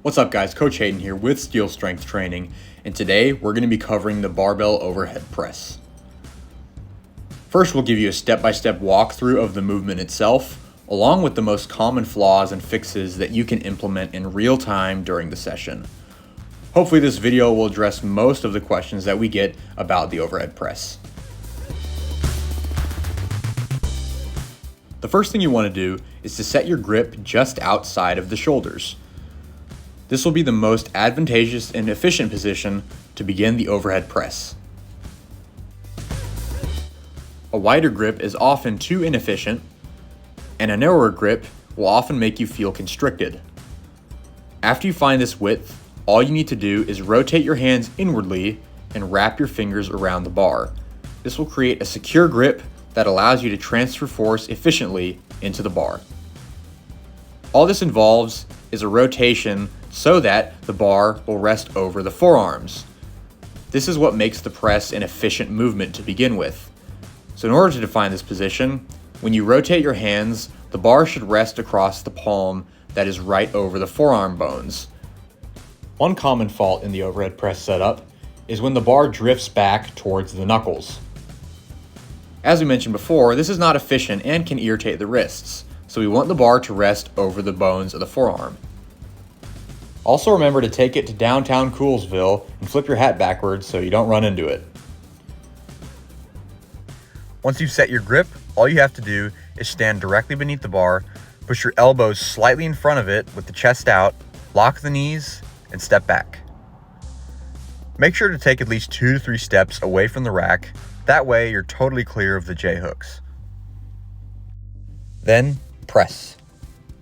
What's up guys, Coach Hayden here with Steel Strength Training, and today we're going to be covering the barbell overhead press. First, we'll give you a step-by-step walkthrough of the movement itself, along with the most common flaws and fixes that you can implement in real time during the session. Hopefully this video will address most of the questions that we get about the overhead press. The first thing you want to do is to set your grip just outside of the shoulders. This will be the most advantageous and efficient position to begin the overhead press. A wider grip is often too inefficient, and a narrower grip will often make you feel constricted. After you find this width, all you need to do is rotate your hands inwardly and wrap your fingers around the bar. This will create a secure grip that allows you to transfer force efficiently into the bar. All this involves is a rotation so that the bar will rest over the forearms. This is what makes the press an efficient movement to begin with. So in order to define this position, when you rotate your hands, the bar should rest across the palm that is right over the forearm bones. One common fault in the overhead press setup is when the bar drifts back towards the knuckles. As we mentioned before, this is not efficient and can irritate the wrists, so we want the bar to rest over the bones of the forearm. Also remember to take it to downtown Coolsville and flip your hat backwards so you don't run into it. Once you've set your grip, all you have to do is stand directly beneath the bar, push your elbows slightly in front of it with the chest out, lock the knees, and step back. Make sure to take at least 2 to 3 steps away from the rack. That way you're totally clear of the J-hooks. Then, press.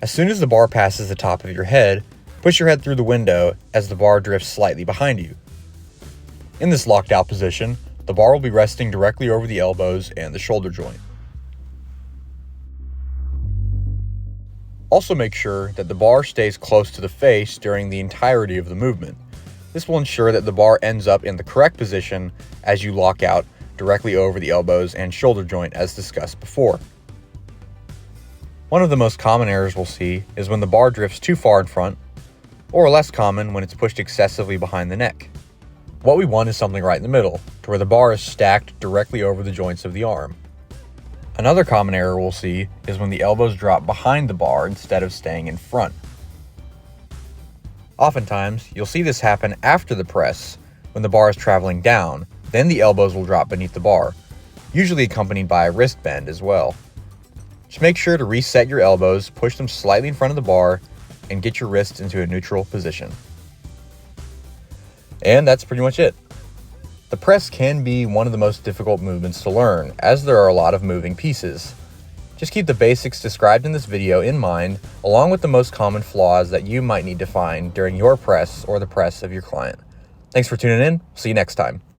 As soon as the bar passes the top of your head, push your head through the window as the bar drifts slightly behind you. In this locked out position, the bar will be resting directly over the elbows and the shoulder joint. Also make sure that the bar stays close to the face during the entirety of the movement. This will ensure that the bar ends up in the correct position as you lock out directly over the elbows and shoulder joint as discussed before. One of the most common errors we'll see is when the bar drifts too far in front, or less common when it's pushed excessively behind the neck. What we want is something right in the middle, to where the bar is stacked directly over the joints of the arm. Another common error we'll see is when the elbows drop behind the bar instead of staying in front. Oftentimes, you'll see this happen after the press when the bar is traveling down, then the elbows will drop beneath the bar, usually accompanied by a wrist bend as well. Just make sure to reset your elbows, push them slightly in front of the bar, and get your wrists into a neutral position. And that's pretty much it. The press can be one of the most difficult movements to learn, as there are a lot of moving pieces. Just keep the basics described in this video in mind, along with the most common flaws that you might need to find during your press or the press of your client. Thanks for tuning in. See you next time.